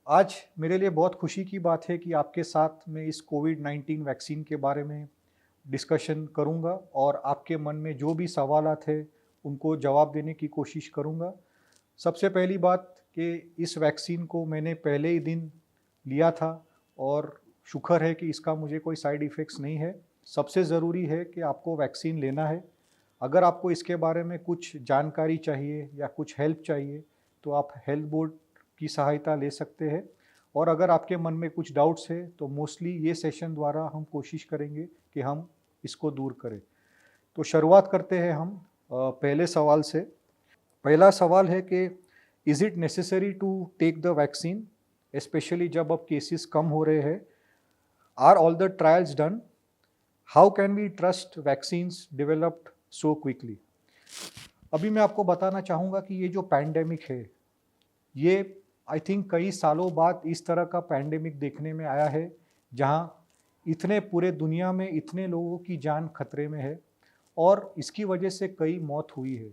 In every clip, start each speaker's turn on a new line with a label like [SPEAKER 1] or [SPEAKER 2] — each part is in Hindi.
[SPEAKER 1] आज मेरे लिए बहुत खुशी की बात है कि आपके साथ मैं इस कोविड-19 वैक्सीन के बारे में डिस्कशन करूंगा और आपके मन में जो भी सवालात है उनको जवाब देने की कोशिश करूंगा। सबसे पहली बात कि इस वैक्सीन को मैंने पहले ही दिन लिया था और शुक्र है कि इसका मुझे कोई साइड इफ़ेक्ट्स नहीं है। सबसे ज़रूरी है कि आपको वैक्सीन लेना है। अगर आपको इसके बारे में कुछ जानकारी चाहिए या कुछ हेल्प चाहिए, तो आप हेल्थ बोर्ड की सहायता ले सकते हैं। और अगर आपके मन में कुछ डाउट्स है, तो मोस्टली ये सेशन द्वारा हम कोशिश करेंगे कि हम इसको दूर करें। तो शुरुआत करते हैं हम पहले सवाल से। पहला सवाल है कि is it necessary to take the vaccine, specially जब अब केसेस कम हो रहे हैं। Are all the trials done? How can we trust vaccines developed so quickly? अभी मैं आपको बताना चाहूँगा कि ये जो पैंडेमिक है, ये आई थिंक कई सालों बाद इस तरह का पैंडेमिक देखने में आया है, जहाँ इतने पूरे दुनिया में इतने लोगों की जान खतरे में है और इसकी वजह से कई मौत हुई है।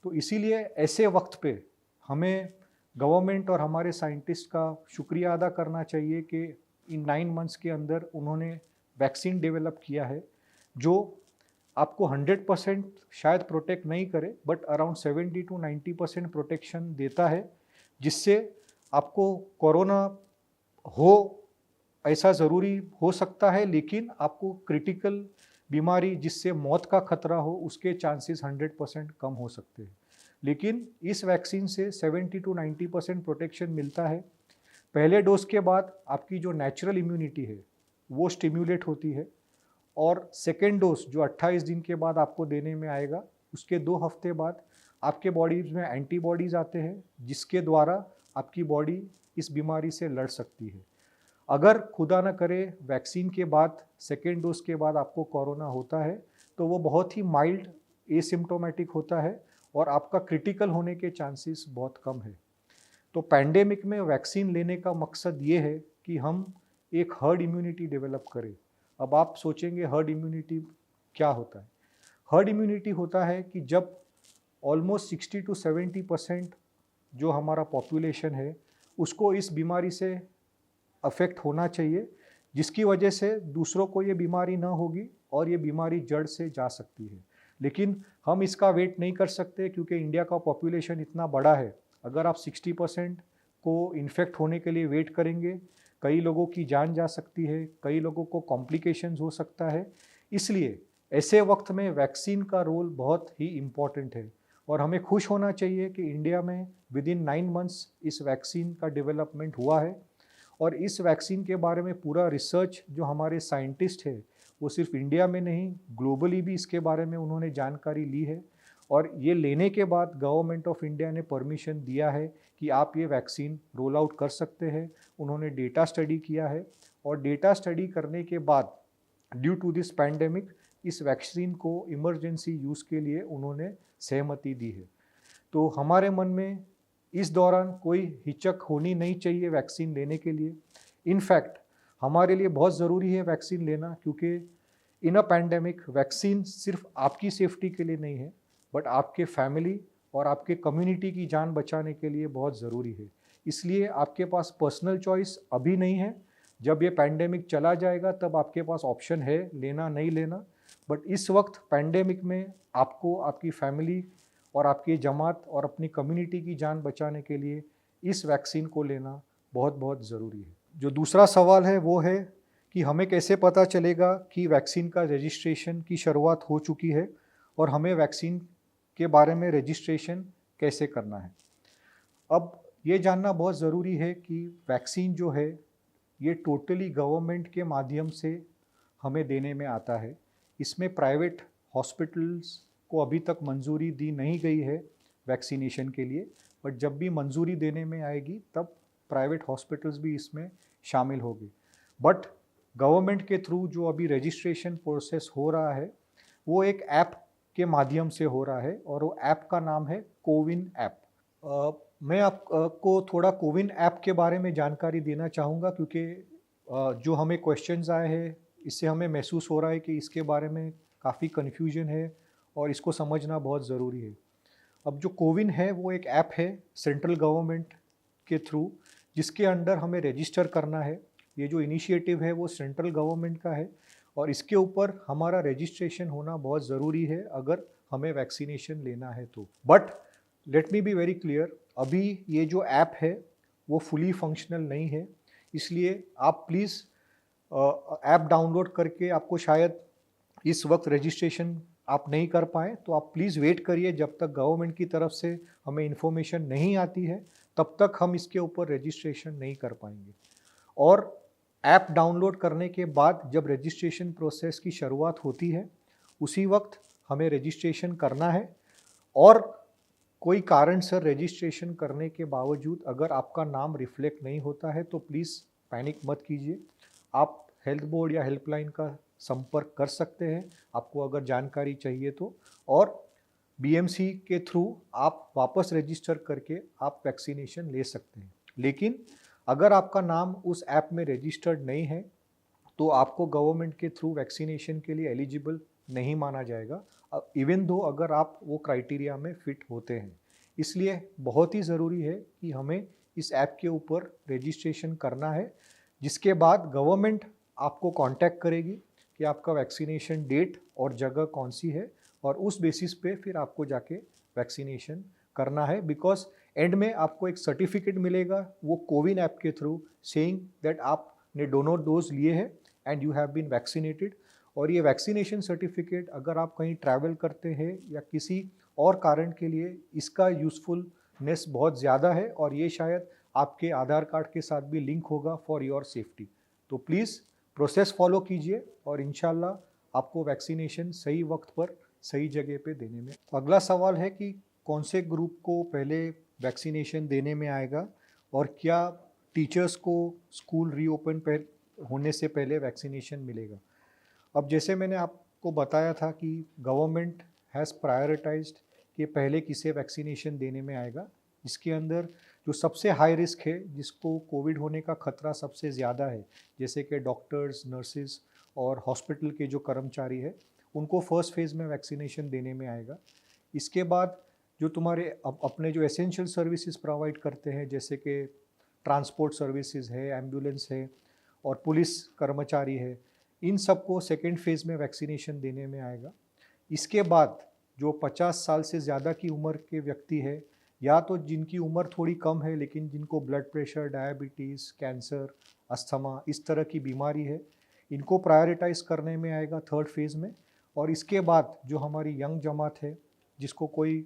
[SPEAKER 1] तो इसीलिए ऐसे वक्त पे हमें गवर्नमेंट और हमारे साइंटिस्ट का शुक्रिया अदा करना चाहिए कि इन 9 मंथ्स के अंदर उन्होंने वैक्सीन डेवलप किया है, जो आपको 100% शायद प्रोटेक्ट नहीं करे, बट अराउंड 70 to 90% प्रोटेक्शन देता है, जिससे आपको कोरोना हो ऐसा ज़रूरी हो सकता है, लेकिन आपको क्रिटिकल बीमारी जिससे मौत का खतरा हो उसके चांसेस 100% कम हो सकते हैं। लेकिन इस वैक्सीन से 70 to 90% प्रोटेक्शन मिलता है। पहले डोज के बाद आपकी जो नेचुरल इम्यूनिटी है वो स्टिम्युलेट होती है और सेकेंड डोज जो 28 दिन के बाद आपको देने में आएगा, उसके 2 हफ्ते बाद आपके बॉडीज में एंटीबॉडीज़ आते हैं, जिसके द्वारा आपकी बॉडी इस बीमारी से लड़ सकती है। अगर खुदा न करे वैक्सीन के बाद सेकेंड डोज के बाद आपको कोरोना होता है, तो वो बहुत ही माइल्ड एसिम्प्टोमेटिक होता है और आपका क्रिटिकल होने के चांसेस बहुत कम है। तो पैंडेमिक में वैक्सीन लेने का मकसद ये है कि हम एक हर्ड इम्यूनिटी डेवलप करें। अब आप सोचेंगे हर्ड इम्यूनिटी क्या होता है? हर्ड इम्यूनिटी होता है कि जब ऑलमोस्ट 60 to 70% जो हमारा पॉपुलेशन है उसको इस बीमारी से अफेक्ट होना चाहिए, जिसकी वजह से दूसरों को ये बीमारी ना होगी और ये बीमारी जड़ से जा सकती है। लेकिन हम इसका वेट नहीं कर सकते क्योंकि इंडिया का पॉपुलेशन इतना बड़ा है। अगर आप 60% को इन्फेक्ट होने के लिए वेट करेंगे, कई लोगों की जान जा सकती है, कई लोगों को कॉम्प्लिकेशंस हो सकता है। इसलिए ऐसे वक्त में वैक्सीन का रोल बहुत ही इम्पॉर्टेंट है और हमें खुश होना चाहिए कि इंडिया में विद इन 9 मंथ्स इस वैक्सीन का डेवलपमेंट हुआ है। और इस वैक्सीन के बारे में पूरा रिसर्च जो हमारे साइंटिस्ट है, वो सिर्फ इंडिया में नहीं, ग्लोबली भी इसके बारे में उन्होंने जानकारी ली है। और ये लेने के बाद गवर्नमेंट ऑफ इंडिया ने परमिशन दिया है कि आप ये वैक्सीन रोल आउट कर सकते हैं। उन्होंने डेटा स्टडी किया है और डेटा स्टडी करने के बाद ड्यू टू दिस पैंडेमिक इस वैक्सीन को इमरजेंसी यूज़ के लिए उन्होंने सहमति दी है। तो हमारे मन में इस दौरान कोई हिचक होनी नहीं चाहिए वैक्सीन लेने के लिए। इनफैक्ट हमारे लिए बहुत ज़रूरी है वैक्सीन लेना, क्योंकि इन अ पैंडेमिक वैक्सीन सिर्फ आपकी सेफ्टी के लिए नहीं है, बट आपके फैमिली और आपके कम्युनिटी की जान बचाने के लिए बहुत ज़रूरी है। इसलिए आपके पास पर्सनल चॉइस अभी नहीं है। जब ये पैंडेमिक चला जाएगा तब आपके पास ऑप्शन है लेना नहीं लेना, बट इस वक्त पैंडेमिक में आपको आपकी फैमिली और आपकी जमात और अपनी कम्युनिटी की जान बचाने के लिए इस वैक्सीन को लेना बहुत बहुत ज़रूरी है। जो दूसरा सवाल है वो है कि हमें कैसे पता चलेगा कि वैक्सीन का रजिस्ट्रेशन की शुरुआत हो चुकी है और हमें वैक्सीन के बारे में रजिस्ट्रेशन कैसे करना है। अब ये जानना बहुत ज़रूरी है कि वैक्सीन जो है ये टोटली गवर्नमेंट के माध्यम से हमें देने में आता है। इसमें प्राइवेट हॉस्पिटल्स को अभी तक मंजूरी दी नहीं गई है वैक्सीनेशन के लिए, बट जब भी मंजूरी देने में आएगी तब प्राइवेट हॉस्पिटल्स भी इसमें शामिल होगी। बट गवर्नमेंट के थ्रू जो अभी रजिस्ट्रेशन प्रोसेस हो रहा है वो एक ऐप के माध्यम से हो रहा है और वो ऐप का नाम है कोविन ऐप। मैं आपको थोड़ा कोविन ऐप के बारे में जानकारी देना चाहूँगा, क्योंकि जो हमें क्वेश्चंस आए हैं इससे हमें महसूस हो रहा है कि इसके बारे में काफ़ी कन्फ्यूजन है और इसको समझना बहुत ज़रूरी है। अब जो कोविन है वो एक ऐप है सेंट्रल गवर्नमेंट के थ्रू, जिसके अंडर हमें रजिस्टर करना है। ये जो इनिशिएटिव है वो सेंट्रल गवर्नमेंट का है और इसके ऊपर हमारा रजिस्ट्रेशन होना बहुत ज़रूरी है अगर हमें वैक्सीनेशन लेना है तो। But let me be very clear, अभी ये जो ऐप है वो फुली फंक्शनल नहीं है, इसलिए आप प्लीज़ ऐप डाउनलोड करके आपको शायद इस वक्त रजिस्ट्रेशन आप नहीं कर पाएँ, तो आप प्लीज़ वेट करिए जब तक गवर्नमेंट की तरफ से हमें इन्फॉर्मेशन नहीं आती है, तब तक हम इसके ऊपर रजिस्ट्रेशन नहीं कर पाएंगे। और ऐप डाउनलोड करने के बाद जब रजिस्ट्रेशन प्रोसेस की शुरुआत होती है, उसी वक्त हमें रजिस्ट्रेशन करना है। और कोई कारण सर रजिस्ट्रेशन करने के बावजूद अगर आपका नाम रिफ्लेक्ट नहीं होता है तो प्लीज़ पैनिक मत कीजिए। आप हेल्थ बोर्ड या हेल्पलाइन का संपर्क कर सकते हैं आपको अगर जानकारी चाहिए तो, और बीएमसी के थ्रू आप वापस रजिस्टर करके आप वैक्सीनेशन ले सकते हैं। लेकिन अगर आपका नाम उस ऐप में रजिस्टर्ड नहीं है तो आपको गवर्नमेंट के थ्रू वैक्सीनेशन के लिए एलिजिबल नहीं माना जाएगा, इवन दो अगर आप वो क्राइटेरिया में फिट होते हैं। इसलिए बहुत ही ज़रूरी है कि हमें इस ऐप के ऊपर रजिस्ट्रेशन करना है, जिसके बाद गवर्नमेंट आपको कांटेक्ट करेगी कि आपका वैक्सीनेशन डेट और जगह कौन सी है, और उस बेसिस पे फिर आपको जाके वैक्सीनेशन करना है। बिकॉज एंड में आपको एक सर्टिफिकेट मिलेगा वो कोविन ऐप के थ्रू, सेइंग दैट आपने दोनों डोज लिए हैं and you have been vaccinated. और ये वैक्सीनेशन सर्टिफिकेट अगर आप कहीं ट्रैवल करते हैं या किसी और कारण के लिए, इसका यूज़फुलनेस बहुत ज़्यादा है और ये शायद आपके आधार कार्ड के साथ भी लिंक होगा फॉर योर सेफ्टी। तो प्लीज़ प्रोसेस फॉलो कीजिए और इंशाल्लाह आपको वैक्सीनेशन सही वक्त पर सही जगह पे देने में। अगला सवाल है कि कौन से ग्रुप को पहले वैक्सीनेशन देने में आएगा और क्या टीचर्स को स्कूल रीओपन होने से पहले वैक्सीनेशन मिलेगा। अब जैसे मैंने आपको बताया था कि गवर्नमेंट हैज़ प्रायोरिटाइज्ड कि पहले किसे वैक्सीनेशन देने में आएगा। इसके अंदर जो सबसे हाई रिस्क है, जिसको कोविड होने का खतरा सबसे ज़्यादा है, जैसे कि डॉक्टर्स, नर्सेज और हॉस्पिटल के जो कर्मचारी है, उनको फर्स्ट फेज़ में वैक्सीनेशन देने में आएगा। इसके बाद जो तुम्हारे अपने जो एसेंशियल सर्विसेज प्रोवाइड करते हैं, जैसे कि ट्रांसपोर्ट सर्विसेज है, एम्बुलेंस है और पुलिस कर्मचारी है, इन सबको सेकेंड फेज़ में वैक्सीनेशन देने में आएगा। इसके बाद जो 50 साल से ज़्यादा की उम्र के व्यक्ति है, या तो जिनकी उम्र थोड़ी कम है लेकिन जिनको blood pressure, diabetes, cancer, asthma इस तरह की बीमारी है, इनको प्रायोरिटाइज़ करने में आएगा थर्ड फेज़ में। और इसके बाद जो हमारी यंग जमात है, जिसको कोई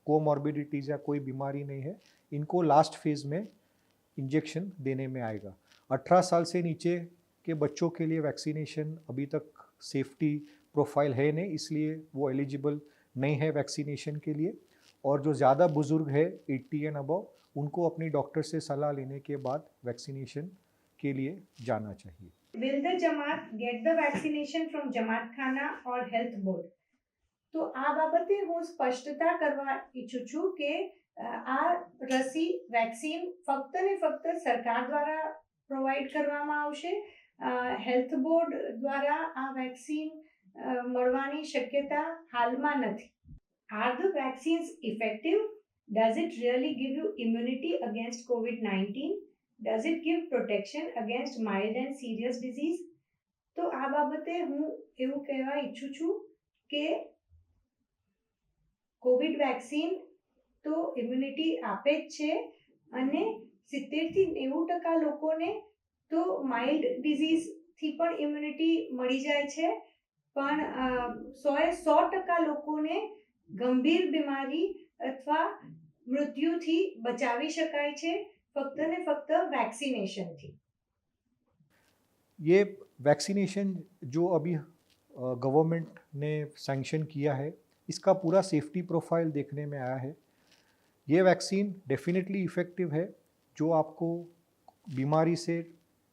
[SPEAKER 1] कोमॉर्बिडिटीज़ या कोई बीमारी नहीं है, इनको लास्ट फेज़ में इंजेक्शन देने में आएगा। 18 साल से नीचे के बच्चों के लिए वैक्सीनेशन अभी तक सेफ्टी प्रोफाइल है नहीं, इसलिए वो एलिजिबल नहीं है वैक्सीनेशन के लिए। और जो ज़्यादा बुजुर्ग है 80 एंड अबव, उनको अपनी डॉक्टर से सलाह लेने के बाद वैक्सीनेशन के लिए जाना चाहिए।
[SPEAKER 2] Will the Jamaat get the vaccination from Jamaat Khana or Health Board? તો આ બાબતે હું સ્પષ્ટતા કરવા ઈચ્છું છું કે આ રસી વેક્સિન ફક્ત ને ફક્ત સરકાર દ્વારા પ્રોવાઈડ કરવામાં આવશે. હેલ્થ બોર્ડ દ્વારા આ વેક્સિન મળવાની શક્યતા હાલમાં નથી. Are the vaccines effective? Does it really give you immunity against COVID-19? Does it give protection against mild and serious disease? તો આ બાબતે હું એવું કહેવા ઈચ્છું છું કે કોવિડ વેક્સિન તો ઇમ્યુનિટી આપે જ છે અને 70 થી 90% લોકોને તો માઇલ્ડ ડિઝીઝ થી પણ ઇમ્યુનિટી મળી જાય છે, પણ 100% લોકોને ગંભીર બીમારી અથવા મૃત્યુથી બચાવી શકાય છે ફક્ત ને ફક્ત વેક્સિનેશનથી.
[SPEAKER 1] ये वैक्सीनेशन जो अभी गवर्नमेंट ने सैंक्शन किया है, इसका पूरा सेफ्टी प्रोफाइल देखने में आया है। ये वैक्सीन डेफिनेटली इफ़ेक्टिव है, जो आपको बीमारी से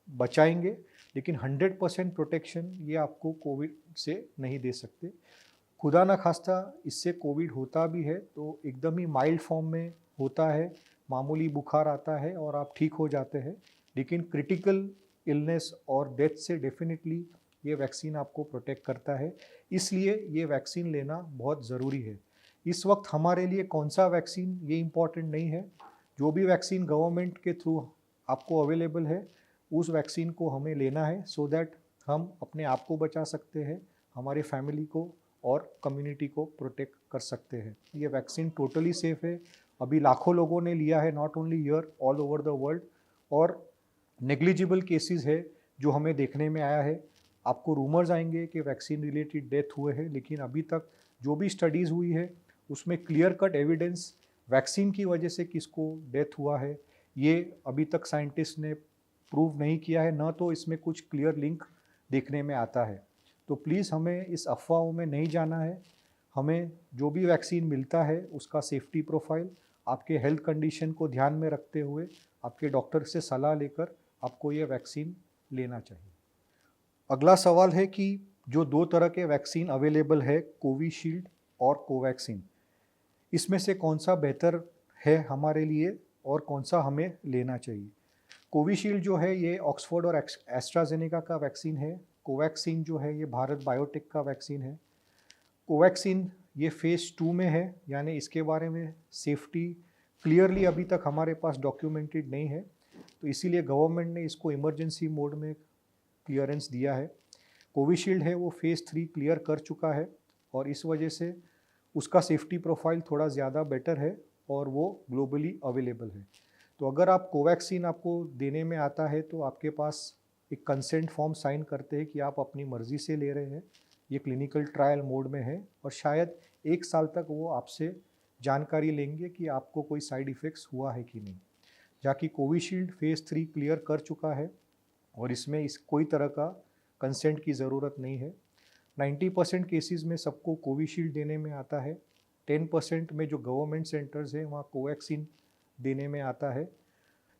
[SPEAKER 1] बचाएंगे, लेकिन 100% प्रोटेक्शन ये आपको कोविड से नहीं दे सकते। खुदा न खास्ता इससे कोविड होता भी है तो एकदम ही माइल्ड फॉर्म में होता है, मामूली बुखार आता है और आप ठीक हो जाते हैं। लेकिन क्रिटिकल इलनेस और डेथ से डेफिनेटली ये वैक्सीन आपको प्रोटेक्ट करता है, इसलिए ये वैक्सीन लेना बहुत ज़रूरी है। इस वक्त हमारे लिए कौन सा वैक्सीन ये इम्पॉर्टेंट नहीं है, जो भी वैक्सीन गवर्नमेंट के थ्रू आपको अवेलेबल है उस वैक्सीन को हमें लेना है, सो दैट हम अपने आप को बचा सकते हैं, हमारे फैमिली को और कम्युनिटी को प्रोटेक्ट कर सकते हैं। ये वैक्सीन टोटली सेफ़ है। अभी लाखों लोगों ने लिया है, not only here, all over the world. और नेग्लिजिबल केसेस है जो हमें देखने में आया है। आपको रूमर्स आएंगे कि वैक्सीन रिलेटेड डेथ हुए हैं, लेकिन अभी तक जो भी स्टडीज़ हुई है उसमें क्लियर कट एविडेंस वैक्सीन की वजह से किसको डेथ हुआ है ये अभी तक साइंटिस्ट ने प्रूव नहीं किया है, ना तो इसमें कुछ क्लियर लिंक देखने में आता है। तो प्लीज़ हमें इस अफवाहों में नहीं जाना है। हमें जो भी वैक्सीन मिलता है उसका सेफ्टी प्रोफाइल आपके हेल्थ कंडीशन को ध्यान में रखते हुए आपके डॉक्टर से सलाह लेकर आपको ये वैक्सीन लेना चाहिए। अगला सवाल है कि जो 2 तरह के वैक्सीन अवेलेबल है, कोविशील्ड और कोवैक्सीन, इसमें से कौन सा बेहतर है हमारे लिए और कौन सा हमें लेना चाहिए? कोविशील्ड जो है ये ऑक्सफोर्ड और एस्ट्राजेनेका का वैक्सीन है। कोवैक्सीन जो है ये भारत बायोटेक का वैक्सीन है। कोवैक्सीन ये फ़ेज़ 2 में है, यानी इसके बारे में सेफ्टी क्लियरली अभी तक हमारे पास डॉक्यूमेंटेड नहीं है, तो इसीलिए गवर्नमेंट ने इसको इमरजेंसी मोड में क्लियरेंस दिया है। कोविशील्ड है वो फ़ेज़ 3 क्लियर कर चुका है और इस वजह से उसका सेफ्टी प्रोफाइल थोड़ा ज़्यादा बेटर है और वो ग्लोबली अवेलेबल है। तो अगर आप कोवैक्सीन आपको देने में आता है तो आपके पास एक कंसेंट फॉर्म साइन करते हैं कि आप अपनी मर्ज़ी से ले रहे हैं, ये क्लिनिकल ट्रायल मोड में है और शायद 1 साल तक वो आपसे जानकारी लेंगे कि आपको कोई साइड इफ़ेक्ट्स हुआ है कि नहीं। जबकि कोविशील्ड फ़ेज़ 3 क्लियर कर चुका है और इसमें कोई तरह का कंसेंट की ज़रूरत नहीं है। 90% केसेस में सबको कोविशील्ड देने में आता है। 10% में जो गवर्नमेंट सेंटर्स हैं वहाँ कोवैक्सीन देने में आता है।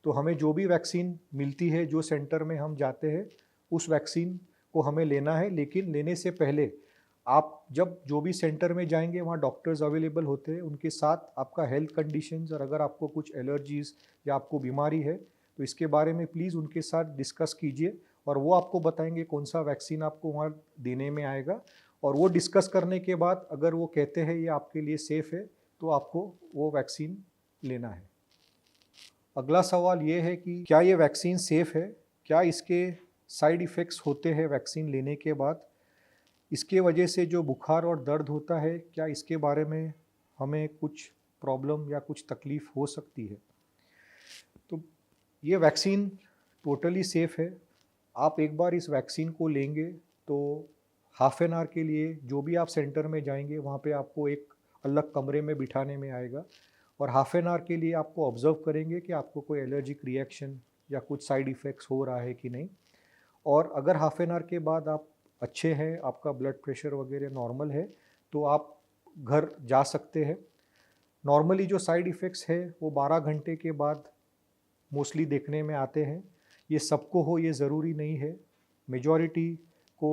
[SPEAKER 1] तो हमें जो भी वैक्सीन मिलती है, जो सेंटर में हम जाते हैं, उस वैक्सीन को हमें लेना है, लेकिन लेने से पहले आप जब जो भी सेंटर में जाएंगे वहाँ डॉक्टर्स अवेलेबल होते हैं, उनके साथ आपका हेल्थ कंडीशंस और अगर आपको कुछ एलर्जीज़ या आपको बीमारी है तो इसके बारे में प्लीज़ उनके साथ डिस्कस कीजिए और वो आपको बताएंगे कौन सा वैक्सीन आपको वहाँ देने में आएगा। और वो डिस्कस करने के बाद अगर वो कहते हैं ये आपके लिए सेफ़ है तो आपको वो वैक्सीन लेना है। अगला सवाल ये है कि क्या ये वैक्सीन सेफ़ है? क्या इसके साइड इफ़ेक्ट्स होते हैं वैक्सीन लेने के बाद? इसके वजह से जो बुखार और दर्द होता है, क्या इसके बारे में हमें कुछ प्रॉब्लम या कुछ तकलीफ़ हो सकती है? तो ये वैक्सीन टोटली सेफ़ है। आप एक बार इस वैक्सीन को लेंगे तो हाफ़ एन आवर के लिए जो भी आप सेंटर में जाएंगे वहाँ पे आपको एक अलग कमरे में बिठाने में आएगा और हाफ़ एन आवर के लिए आपको ऑब्ज़र्व करेंगे कि आपको कोई एलर्जिक रिएक्शन या कुछ साइड इफ़ेक्ट्स हो रहा है कि नहीं। और अगर हाफ़ एन आवर के बाद आप अच्छे हैं, आपका ब्लड प्रेशर वगैरह नॉर्मल है, तो आप घर जा सकते हैं। नॉर्मली जो साइड इफ़ेक्ट्स है वो 12 घंटे के बाद मोस्टली देखने में आते हैं। ये सबको हो ये ज़रूरी नहीं है। मेजॉरिटी को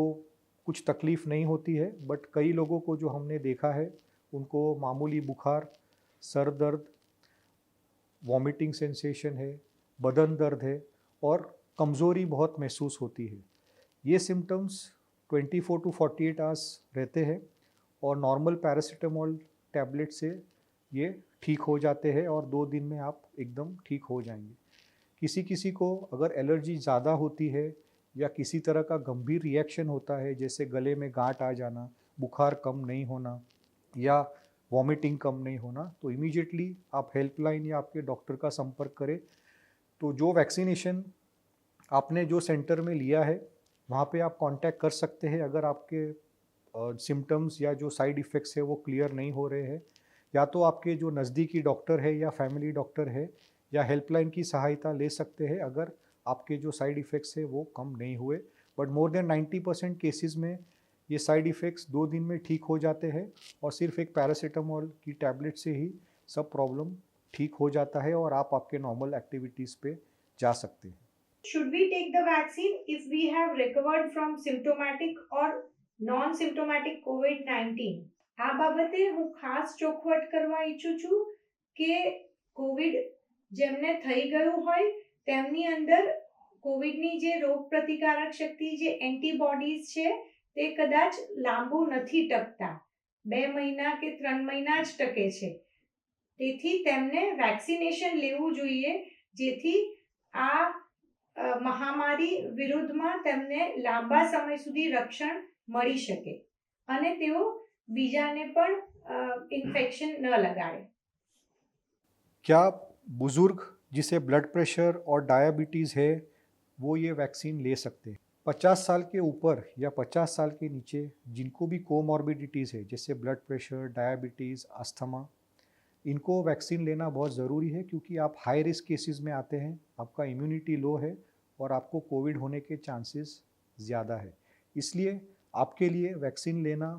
[SPEAKER 1] कुछ तकलीफ़ नहीं होती है, बट कई लोगों को जो हमने देखा है उनको मामूली बुखार, सर दर्द, वॉमिटिंग सेंसेशन है, बदन दर्द है और कमज़ोरी बहुत महसूस होती है। ये सिम्टम्स 24 टू 48 आवर्स रहते हैं और नॉर्मल पैरासिटामोल टैबलेट से ये ठीक हो जाते हैं और 2 दिन में आप एकदम ठीक हो जाएंगे। किसी किसी को अगर एलर्जी ज़्यादा होती है या किसी तरह का गंभीर रिएक्शन होता है, जैसे गले में गांठ आ जाना, बुखार कम नहीं होना या वॉमिटिंग कम नहीं होना, तो इमीडिएटली आप हेल्पलाइन या आपके डॉक्टर का संपर्क करें। तो जो वैक्सीनेशन आपने जो सेंटर में लिया है वहाँ पे आप कांटेक्ट कर सकते हैं अगर आपके सिम्टम्स या जो साइड इफ़ेक्ट्स है वो क्लियर नहीं हो रहे हैं, या तो आपके जो नज़दीकी डॉक्टर है या फैमिली डॉक्टर है या हेल्पलाइन की सहायता ले सकते हैं अगर आपके जो साइड इफ़ेक्ट्स है वो कम नहीं हुए। बट मोर देन 90% केसेस में ये साइड इफ़ेक्ट्स 2 दिन में ठीक हो जाते हैं और सिर्फ एक पैरासीटामोल की टैबलेट से ही सब प्रॉब्लम ठीक हो जाता है और आप आपके नॉर्मल एक्टिविटीज़ पे जा सकते हैं।
[SPEAKER 2] Should we take the vaccine if we have recovered from symptomatic or non-symptomatic COVID-19? આ બાબતે હું ખાસ ચોખવટ કરવા ઈચ્છું છું કે કોવિડ જેમને થઈ ગયું હોય તેમની અંદર કોવિડની જે રોગ પ્રતિકારક શક્તિ જે એન્ટીબોડીઝ છે તે કદાચ લાંબુ નથી ટકતા, 2 મહિના કે 3 મહિના જ ટકે છે. તેથી તેમને વેક્સિનેશન લેવું જોઈએ જેથી આ મહામારી વિરુદ્ધમાં તેમને લાંબા સમય સુધી રક્ષણ મળી શકે અને તેઓ બીજાને પણ ઇન્ફેક્શન ન લગાડે.
[SPEAKER 1] क्या बुजुर्ग जिसे ब्लड प्रेशर और डायबिटीज़ है वो ये वैक्सीन ले सकते हैं? 50 साल के ऊपर या 50 साल के नीचे जिनको भी कोमॉर्बिडिटीज़ है जैसे ब्लड प्रेशर, डायबिटीज़, अस्थमा, इनको वैक्सीन लेना बहुत ज़रूरी है क्योंकि आप हाई रिस्क केसेस में आते हैं, आपका इम्यूनिटी लो है और आपको कोविड होने के चांसेस ज़्यादा है. इसलिए आपके लिए वैक्सीन लेना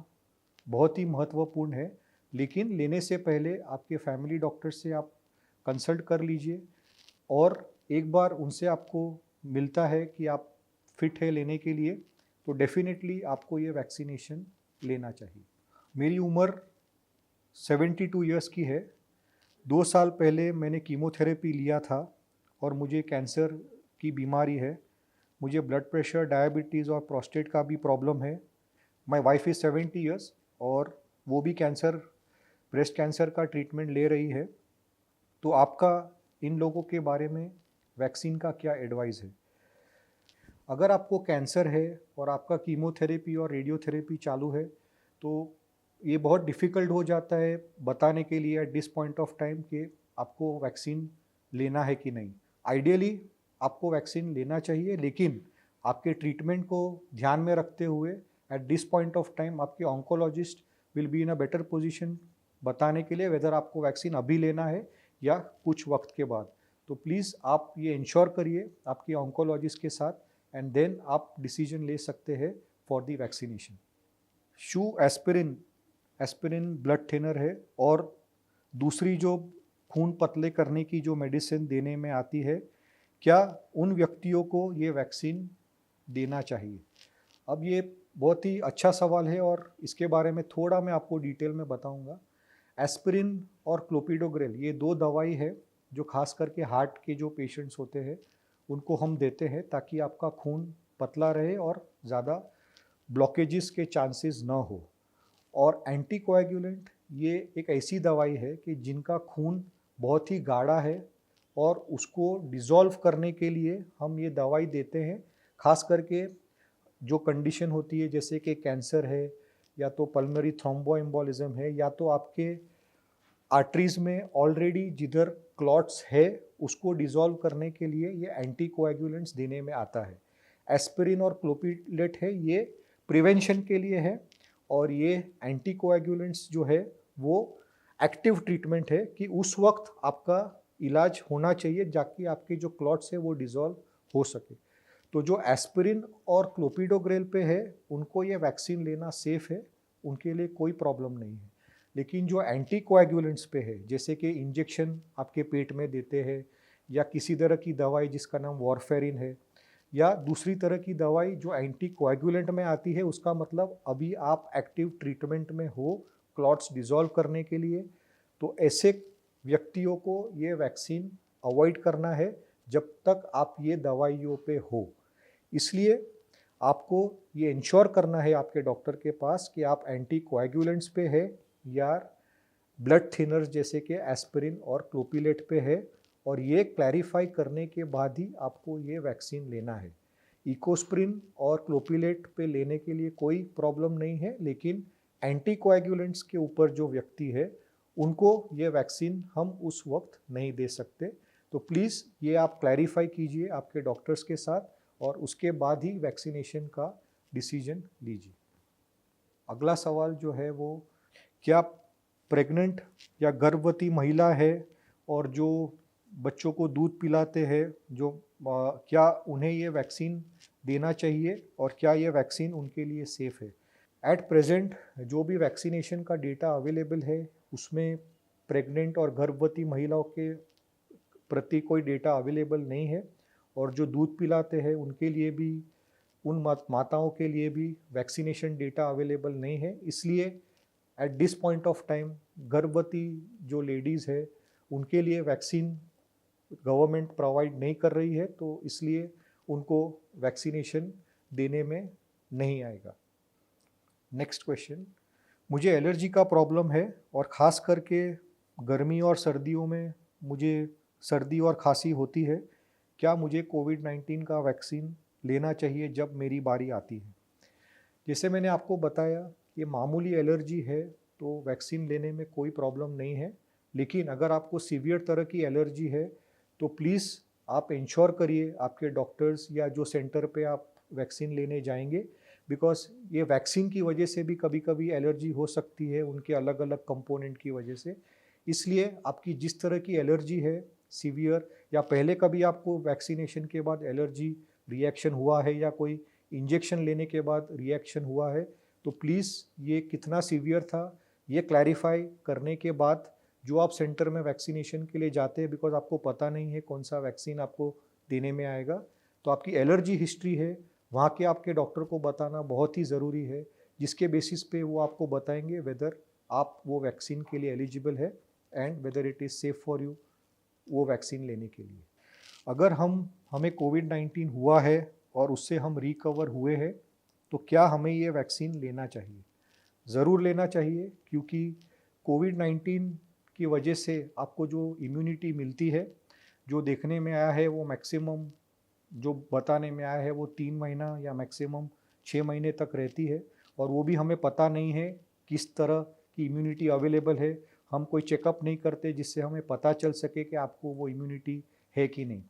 [SPEAKER 1] बहुत ही महत्वपूर्ण है, लेकिन लेने से पहले आपके फैमिली डॉक्टर से आप कंसल्ट कर लीजिए और एक बार उनसे आपको मिलता है कि आप फिट है लेने के लिए तो डेफिनेटली आपको ये वैक्सीनेशन लेना चाहिए. मेरी उम्र 72 इयर्स की है. 2 साल पहले मैंने कीमोथेरेपी लिया था और मुझे कैंसर की बीमारी है. मुझे ब्लड प्रेशर, डायबिटीज़ और प्रोस्टेट का भी प्रॉब्लम है. माय वाइफ इज़ 70 इयर्स और वो भी ब्रेस्ट कैंसर का ट्रीटमेंट ले रही है. तो आपका इन लोगों के बारे में वैक्सीन का क्या एडवाइस है? अगर आपको कैंसर है और आपका कीमोथेरेपी और रेडियोथेरेपी चालू है तो ये बहुत डिफ़िकल्ट हो जाता है बताने के लिए eight this point of time कि आपको वैक्सीन लेना है कि नहीं. आइडियली आपको वैक्सीन लेना चाहिए, लेकिन आपके ट्रीटमेंट को ध्यान में रखते हुए at this point of time आपके oncologist will be in a better position बताने के लिए वेदर आपको वैक्सीन अभी लेना है या कुछ वक्त के बाद. तो प्लीज़ आप ये इंश्योर करिए आपके ऑन्कोलॉजिस्ट के साथ एंड देन आप डिसीजन ले सकते हैं for the vaccination. Aspirin blood thinner है और दूसरी जो खून पतले करने की जो मेडिसिन देने में आती है, क्या उन व्यक्तियों को ये वैक्सीन देना चाहिए? अब ये बहुत ही अच्छा सवाल है और इसके बारे में थोड़ा मैं आपको डिटेल में बताऊंगा. एस्पिरिन और क्लोपिडोग्रेल ये 2 दवाई है जो खास करके हार्ट के जो पेशेंट्स होते हैं उनको हम देते हैं ताकि आपका खून पतला रहे और ज़्यादा ब्लॉकेजेस के चांसेस ना हो. और एंटीकोएगुलेंट ये एक ऐसी दवाई है कि जिनका खून बहुत ही गाढ़ा है और उसको डिज़ोल्व करने के लिए हम ये दवाई देते हैं. खास करके जो कंडीशन होती है जैसे कि कैंसर है या तो पल्मोनरी थ्रोम्बोएम्बोलिज्म है या तो आपके आर्टरीज में ऑलरेडी जिधर क्लॉट्स है उसको डिज़ोल्व करने के लिए ये एंटीकोएगुलेंट्स देने में आता है. एस्पिरिन और क्लोपिलेट है ये प्रिवेंशन के लिए है और ये एंटीकोएगुलेंट्स जो है वो एक्टिव ट्रीटमेंट है कि उस वक्त आपका इलाज होना चाहिए ताकि आपके जो क्लॉट्स है वो डिज़ोल्व हो सके. तो जो एस्पिरिन और क्लोपिडोग्रेल पे है उनको ये वैक्सीन लेना सेफ है, उनके लिए कोई प्रॉब्लम नहीं है. लेकिन जो एंटीकोएगुलेंट्स पे है जैसे कि इंजेक्शन आपके पेट में देते हैं या किसी तरह की दवाई जिसका नाम वॉरफेरिन है या दूसरी तरह की दवाई जो एंटीकोएगुलेंट में आती है, उसका मतलब अभी आप एक्टिव ट्रीटमेंट में हो क्लॉट्स डिज़ोल्व करने के लिए, तो ऐसे व्यक्तियों को ये वैक्सीन अवॉइड करना है जब तक आप ये दवाइयों पे हो. इसलिए आपको ये इंश्योर करना है आपके डॉक्टर के पास कि आप एंटीकोएगुलेंट्स पे है या ब्लड थिनर्स जैसे कि एस्पिरिन और क्लोपिलेट पे है और ये क्लैरिफाई करने के बाद ही आपको ये वैक्सीन लेना है. इकोस्प्रिन और क्लोपिलेट पे लेने के लिए कोई प्रॉब्लम नहीं है, लेकिन एंटीकोएगुलेंट्स के ऊपर जो व्यक्ति है उनको ये वैक्सीन हम उस वक्त नहीं दे सकते. तो प्लीज़ ये आप क्लैरिफाई कीजिए आपके डॉक्टर्स के साथ और उसके बाद ही वैक्सीनेशन का डिसीजन लीजिए. अगला सवाल जो है वो, क्या प्रेग्नेंट या गर्भवती महिला है और जो बच्चों को दूध पिलाते हैं क्या उन्हें ये वैक्सीन देना चाहिए और क्या ये वैक्सीन उनके लिए सेफ है? एट प्रेजेंट जो भी वैक्सीनेशन का डेटा अवेलेबल है उसमें प्रेग्नेंट और गर्भवती महिलाओं के प्रति कोई डेटा अवेलेबल नहीं है और जो दूध पिलाते हैं उनके लिए भी, उन माताओं के लिए भी वैक्सीनेशन डेटा अवेलेबल नहीं है. इसलिए eight this point of time गर्भवती जो लेडीज़ है उनके लिए वैक्सीन गवर्नमेंट प्रोवाइड नहीं कर रही है, तो इसलिए उनको वैक्सीनेशन देने में नहीं आएगा. नेक्स्ट क्वेश्चन, मुझे एलर्जी का प्रॉब्लम है और ख़ास करके गर्मी और सर्दियों में मुझे सर्दी और खांसी होती है. क्या मुझे कोविड-19 का वैक्सीन लेना चाहिए जब मेरी बारी आती है? जैसे मैंने आपको बताया, ये मामूली एलर्जी है तो वैक्सीन लेने में कोई प्रॉब्लम नहीं है। लेकिन अगर आपको सीवियर तरह की एलर्जी है तो प्लीज़ आप इंश्योर करिए आपके डॉक्टर्स या जो सेंटर पे आप वैक्सीन लेने जाएंगे, बिकॉज़ ये वैक्सीन की वजह से भी कभी-कभी एलर्जी हो सकती है, उनके अलग-अलग कंपोनेंट की वजह से। इसलिए आपकी जिस तरह की एलर्जी है सीवियर, या पहले कभी आपको वैक्सीनेशन के बाद एलर्जी रिएक्शन हुआ है या कोई इंजेक्शन लेने के बाद रिएक्शन हुआ है, तो प्लीज़ ये कितना सीवियर था ये क्लैरिफाई करने के बाद जो आप सेंटर में वैक्सीनेशन के लिए जाते हैं, बिकॉज़ आपको पता नहीं है कौन सा वैक्सीन आपको देने में आएगा, तो आपकी एलर्जी हिस्ट्री है वहाँ के आपके डॉक्टर को बताना बहुत ही ज़रूरी है, जिसके बेसिस पे वो आपको बताएंगे वेदर आप वो वैक्सीन के लिए एलिजिबल है and whether it is safe for you वो वैक्सीन लेने के लिए। अगर हमें कोविड-19 हुआ है और उससे हम रिकवर हुए हैं, तो क्या हमें ये वैक्सीन लेना चाहिए? ज़रूर लेना चाहिए, क्योंकि कोविड-19 की वजह से आपको जो इम्यूनिटी मिलती है, जो देखने में आया है वो मैक्सिमम, जो बताने में आया है वो 3 महीना या मैक्सिमम 6 महीने तक रहती है, और वो भी हमें पता नहीं है किस तरह की इम्यूनिटी अवेलेबल है। हम कोई चेकअप नहीं करते जिससे हमें पता चल सके कि आपको वो इम्यूनिटी है कि नहीं।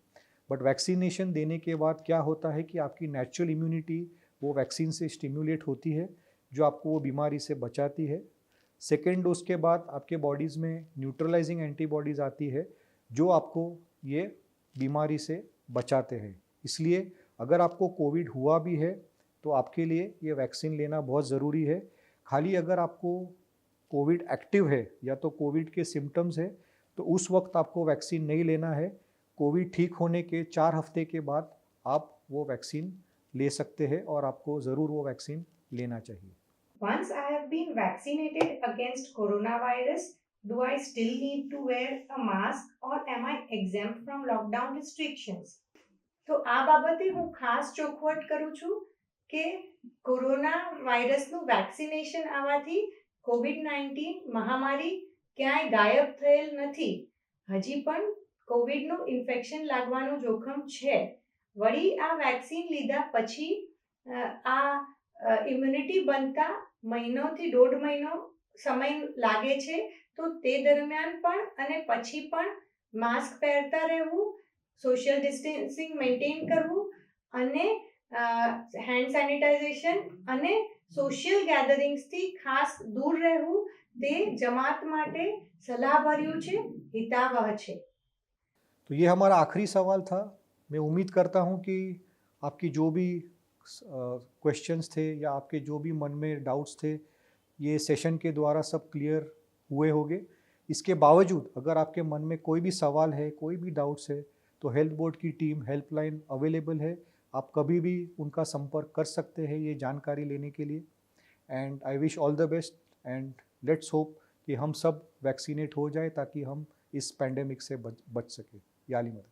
[SPEAKER 1] बट वैक्सीनेशन देने के बाद क्या होता है कि आपकी नेचुरल इम्यूनिटी वो वैक्सीन से स्टिम्युलेट होती है, जो आपको वो बीमारी से बचाती है। सेकेंड डोज के बाद आपके बॉडीज़ में न्यूट्रलाइजिंग एंटीबॉडीज़ आती है, जो आपको ये बीमारी से बचाते हैं। इसलिए अगर आपको कोविड हुआ भी है तो आपके लिए ये वैक्सीन लेना बहुत ज़रूरी है। खाली अगर आपको कोविड एक्टिव है या तो कोविड के सिम्टम्स है, तो उस वक्त आपको वैक्सीन नहीं लेना है। कोविड ठीक होने के 4 हफ्ते के बाद आप वो वैक्सीन ले सकते हैं और आपको ज़रूर वो वैक्सीन लेना चाहिए।
[SPEAKER 2] Once I have been vaccinated against coronavirus, do I still need to wear a mask or am I exempt from lockdown restrictions? તો આ બાબતે હું ખાસ ચોખવટ કરું છું કે કોરોના વાયરસનું વેક્સિનેશન આવવાથી કોવિડ-19 મહામારી ક્યાંય ગાયબ થયેલ નથી. હજી પણ કોવિડનું ઇન્ફેક્શન લાગવાનું જોખમ છે. વળી આ વેક્સિન લીધા પછી આ ઇમ્યુનિટી બનતા મહિનોથી 1.5 મહિનો સમય લાગે છે, તો તે દરમિયાન પણ અને પછી પણ માસ્ક પહેરતા રહેવું, સોશિયલ ડિસ્ટન્સિંગ મેન્ટેન કરવું અને હેન્ડ સેનિટાઇઝેશન અને સોશિયલ ગેધરિંગ્સથી ખાસ દૂર રહેવું તે જમાત માટે સલાહભર્યું છે, હિતાવહ છે.
[SPEAKER 1] तो ये हमारा आखिरी सवाल था। मैं उम्मीद करता हूँ कि आपकी जो भी क्वेश्चंस थे या आपके जो भी मन में डाउट्स थे, ये सेशन के द्वारा सब क्लियर हुए होंगे। इसके बावजूद अगर आपके मन में कोई भी सवाल है, कोई भी डाउट्स है, तो हेल्थ बोर्ड की टीम हेल्पलाइन अवेलेबल है। आप कभी भी उनका संपर्क कर सकते हैं ये जानकारी लेने के लिए। And I wish all the best and let's hope कि हम सब वैक्सीनेट हो जाए ताकि हम इस पैंडेमिक से बच सके। याली मदद।